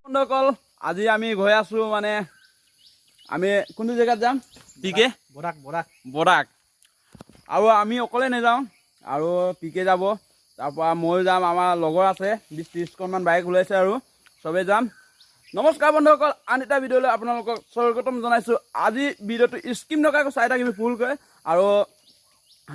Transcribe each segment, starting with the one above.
বন্ধুসকল আজি আমি গৈ আছো মানে আমি কোনটো জেগাত যাম পিকে বৰাক আৰু আমি অকলে নাযাওঁ আৰু পিকে যাব তাৰপৰা মই যাম আমাৰ লগৰ আছে 20-30খনমান বাইক ওলাইছে আৰু সবে যাম। নমস্কাৰ বন্ধুসকল, আন এটা ভিডিঅ'লৈ আপোনালোকক স্বাগতম জনাইছোঁ। আজি ভিডিঅ'টো স্কিপ নকৰাকৈ চাই থাকিবি ফুলকৈ আৰু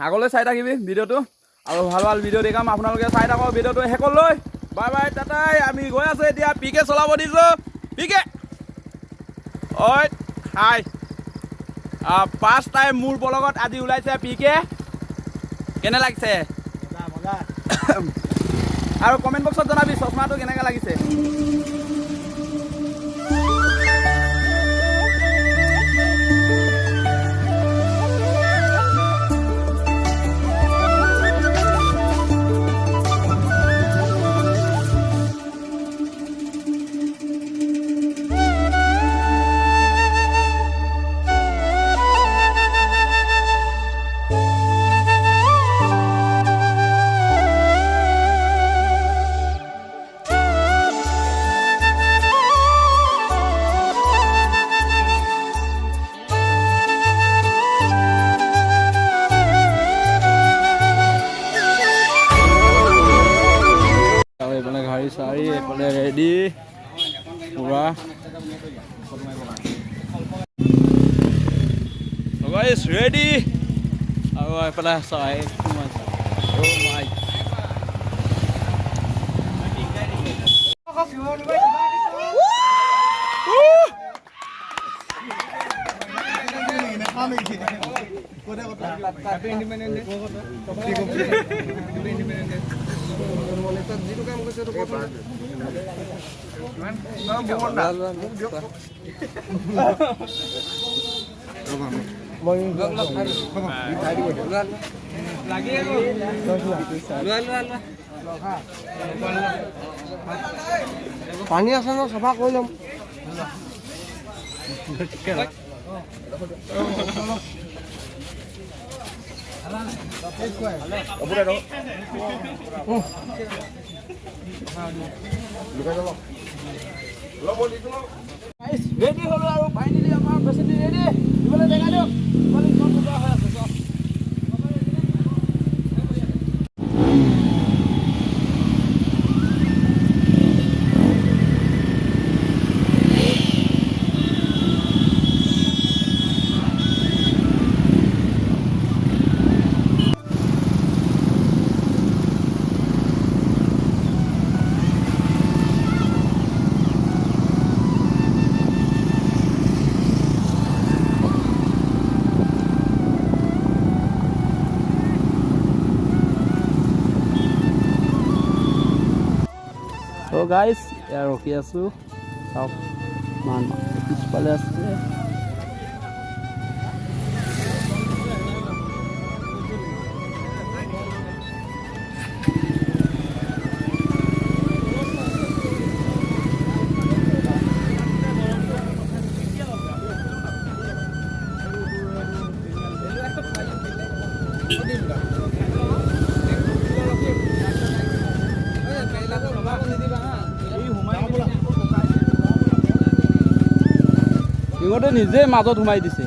আগলৈ চাই থাকিবি ভিডিঅ'টো আৰু ভাল ভাল ভিডিঅ' দেখাম আপোনালোকে চাই থাকক ভিডিঅ'টো শেষলৈ। বাই বাই টাটাই। আমি গৈ আছোঁ এতিয়া পিকে চলাব দিছোঁ। পিকে ঐ হাই ফাৰ্ষ্ট টাইম মোৰ ব্লগত আজি ওলাইছে পিকে, কেনে লাগিছে আৰু কমেণ্ট বক্সত জনাবি চশমাটো কেনেকৈ লাগিছে। এইফালে গাড়ী চাৰি এইফালে ৰেডি পুৰা ৰেডি আৰু এইফালে চাই পানী আছে ন চাফা কৰি ল'ম। ৰেডি হ'লো আৰু ফাইনেলি আমাৰ পেচেণ্ট ৰেডি দিবলৈ দেখা দিয়ক হৈ আছে চব। তো গাইজ ইয়াৰ ৰখি আছোঁ, চাওক মানুহ পিছফালে আছে। সিহঁতে নিজে মাজত সোমাই দিছে।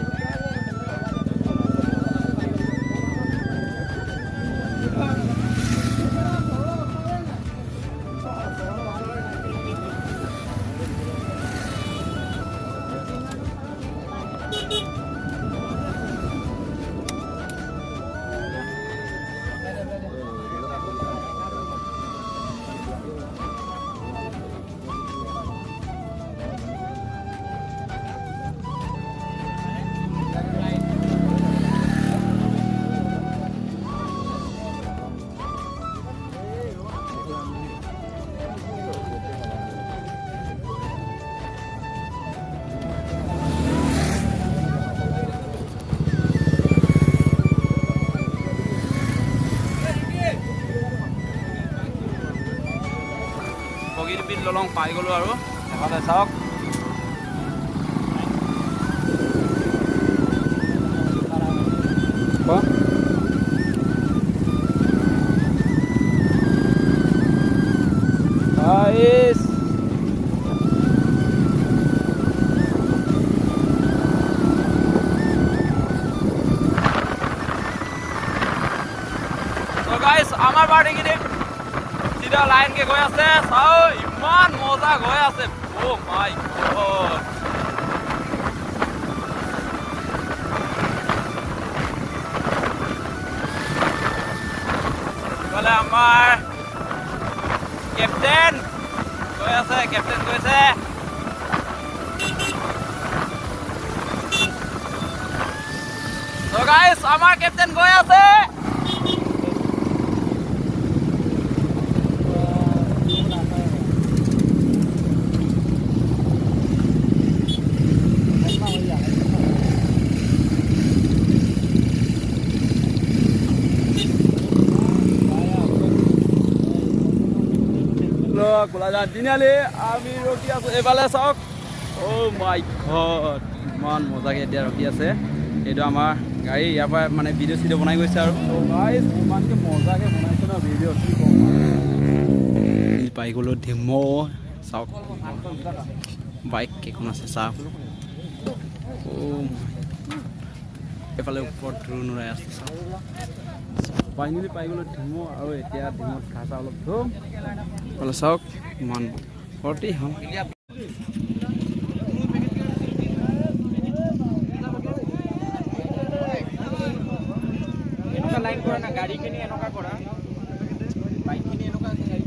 বগীৰ বিল দলং পাই গ'লোঁ আৰু এফালে চাওক আমাৰ পাৰ্টিখিনি চিধা লাইনকে গৈ আছে চাও ইমান মজা গৈ আছে অ মাই গড গলে আমাৰ কেপ্টেইন গৈ আছে কেপ্টেইন গৈছে So guys, আমাৰ কেপ্টেইন গৈ আছে গোলাঘাট তিনিআলি আমি ৰখি আছো এইফালে চাওক অ' মাই গড ইমান মজাকে এতিয়া ৰখি আছে এইটো আমাৰ গাড়ী ইয়াৰ পৰা মানে ভিডিঅ' চিডিঅ' বনাই গৈছে আৰু গাইজ ইমানকে মজাকে বনাইছে ন ভিডিঅ' কি কম পাই গ'লো ধিমৌ চাওক বাইক কেইখন আছে চাওক এইফালে ওপৰত ধুৰ নুৰাই আছে চাওক ফাইনেলি পাই গ'লো ধিমৌ আৰু এতিয়া ধিমৌত খাচা অলপ ধুম এইফালে চাওক ইমান ফৰ্তি হ'ল লাইন কৰা না গাড়ীখিনি এনেকুৱা কৰা বাইকখিনি এনেকুৱা